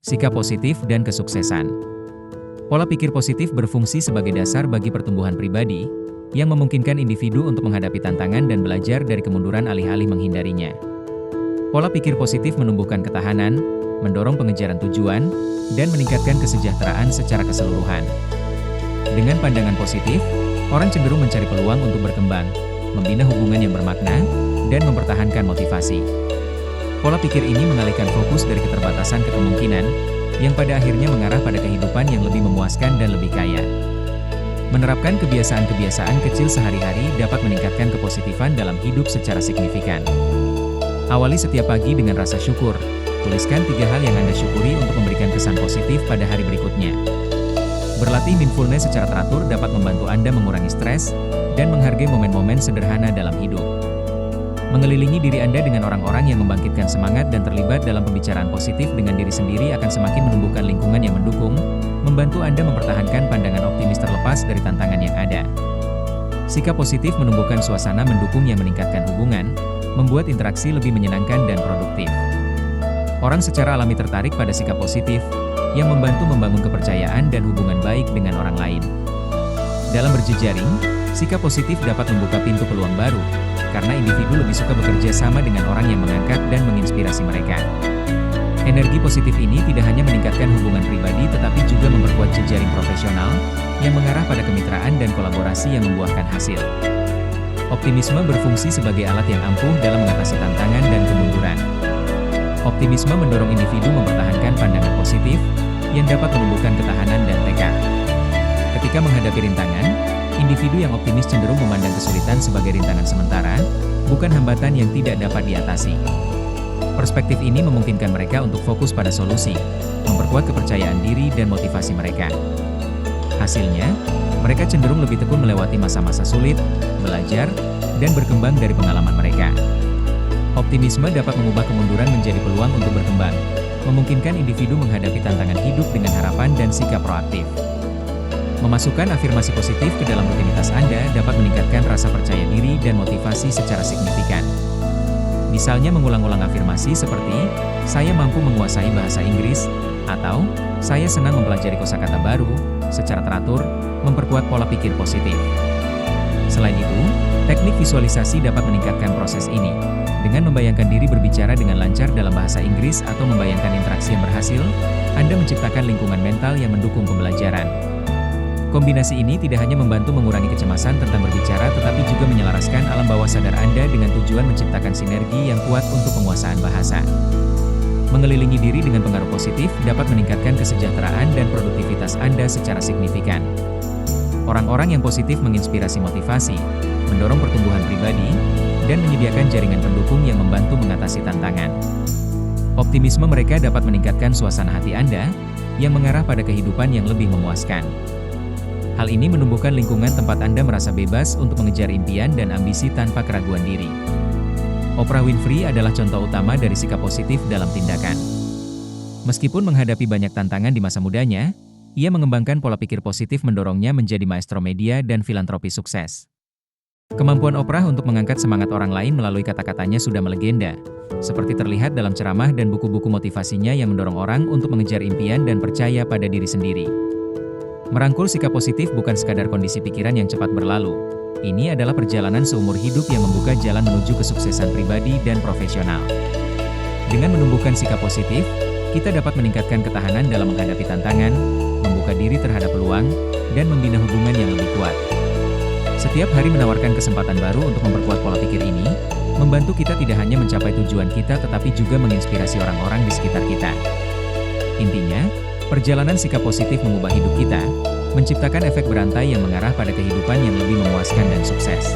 sikap positif dan kesuksesan. Pola pikir positif berfungsi sebagai dasar bagi pertumbuhan pribadi, yang memungkinkan individu untuk menghadapi tantangan dan belajar dari kemunduran alih-alih menghindarinya. Pola pikir positif menumbuhkan ketahanan, mendorong pengejaran tujuan, dan meningkatkan kesejahteraan secara keseluruhan. Dengan pandangan positif, orang cenderung mencari peluang untuk berkembang, membina hubungan yang bermakna, dan mempertahankan motivasi. Pola pikir ini mengalihkan fokus dari keterbatasan ke kemungkinan, yang pada akhirnya mengarah pada kehidupan yang lebih memuaskan dan lebih kaya. Menerapkan kebiasaan-kebiasaan kecil sehari-hari dapat meningkatkan kepositifan dalam hidup secara signifikan. Awali setiap pagi dengan rasa syukur. Tuliskan 3 hal yang Anda syukuri untuk memberikan kesan positif pada hari berikutnya. Berlatih mindfulness secara teratur dapat membantu Anda mengurangi stres dan menghargai momen-momen sederhana dalam hidup. Mengelilingi diri Anda dengan orang-orang yang membangkitkan semangat dan terlibat dalam pembicaraan positif dengan diri sendiri akan semakin menumbuhkan lingkungan yang mendukung, membantu Anda mempertahankan pandangan optimis terlepas dari tantangan yang ada. Sikap positif menumbuhkan suasana mendukung yang meningkatkan hubungan, membuat interaksi lebih menyenangkan dan produktif. Orang secara alami tertarik pada sikap positif, yang membantu membangun kepercayaan dan hubungan baik dengan orang lain. Dalam berjejaring, sikap positif dapat membuka pintu peluang baru, karena individu lebih suka bekerja sama dengan orang yang mengangkat dan menginspirasi mereka. Energi positif ini tidak hanya meningkatkan hubungan pribadi tetapi juga memperkuat jejaring profesional, yang mengarah pada kemitraan dan kolaborasi yang membuahkan hasil. Optimisme berfungsi sebagai alat yang ampuh dalam mengatasi tantangan dan kemunduran. Optimisme mendorong individu mempertahankan pandangan positif, yang dapat menumbuhkan ketahanan dan tekad. Ketika menghadapi rintangan, individu yang optimis cenderung memandang kesulitan sebagai rintangan sementara, bukan hambatan yang tidak dapat diatasi. Perspektif ini memungkinkan mereka untuk fokus pada solusi, memperkuat kepercayaan diri dan motivasi mereka. Hasilnya, mereka cenderung lebih tekun melewati masa-masa sulit, belajar, dan berkembang dari pengalaman mereka. Optimisme dapat mengubah kemunduran menjadi peluang untuk berkembang, memungkinkan individu menghadapi tantangan hidup dengan harapan dan sikap proaktif. Memasukkan afirmasi positif ke dalam rutinitas Anda dapat meningkatkan rasa percaya diri dan motivasi secara signifikan. Misalnya mengulang-ulang afirmasi seperti, "Saya mampu menguasai bahasa Inggris," atau "Saya senang mempelajari kosakata baru," secara teratur, memperkuat pola pikir positif. Selain itu, teknik visualisasi dapat meningkatkan proses ini. Dengan membayangkan diri berbicara dengan lancar dalam bahasa Inggris atau membayangkan interaksi yang berhasil, Anda menciptakan lingkungan mental yang mendukung pembelajaran. Kombinasi ini tidak hanya membantu mengurangi kecemasan tentang berbicara tetapi juga menyelaraskan alam bawah sadar Anda dengan tujuan menciptakan sinergi yang kuat untuk penguasaan bahasa. Mengelilingi diri dengan pengaruh positif dapat meningkatkan kesejahteraan dan produktivitas Anda secara signifikan. Orang-orang yang positif menginspirasi motivasi, mendorong pertumbuhan pribadi, dan menyediakan jaringan pendukung yang membantu mengatasi tantangan. Optimisme mereka dapat meningkatkan suasana hati Anda, yang mengarah pada kehidupan yang lebih memuaskan. Hal ini menumbuhkan lingkungan tempat Anda merasa bebas untuk mengejar impian dan ambisi tanpa keraguan diri. Oprah Winfrey adalah contoh utama dari sikap positif dalam tindakan. Meskipun menghadapi banyak tantangan di masa mudanya, ia mengembangkan pola pikir positif mendorongnya menjadi maestro media dan filantropi sukses. Kemampuan Oprah untuk mengangkat semangat orang lain melalui kata-katanya sudah melegenda, seperti terlihat dalam ceramah dan buku-buku motivasinya yang mendorong orang untuk mengejar impian dan percaya pada diri sendiri. Merangkul sikap positif bukan sekadar kondisi pikiran yang cepat berlalu. Ini adalah perjalanan seumur hidup yang membuka jalan menuju kesuksesan pribadi dan profesional. Dengan menumbuhkan sikap positif, kita dapat meningkatkan ketahanan dalam menghadapi tantangan, membuka diri terhadap peluang, dan membina hubungan yang lebih kuat. Setiap hari menawarkan kesempatan baru untuk memperkuat pola pikir ini, membantu kita tidak hanya mencapai tujuan kita tetapi juga menginspirasi orang-orang di sekitar kita. Intinya, perjalanan sikap positif mengubah hidup kita, menciptakan efek berantai yang mengarah pada kehidupan yang lebih memuaskan dan sukses.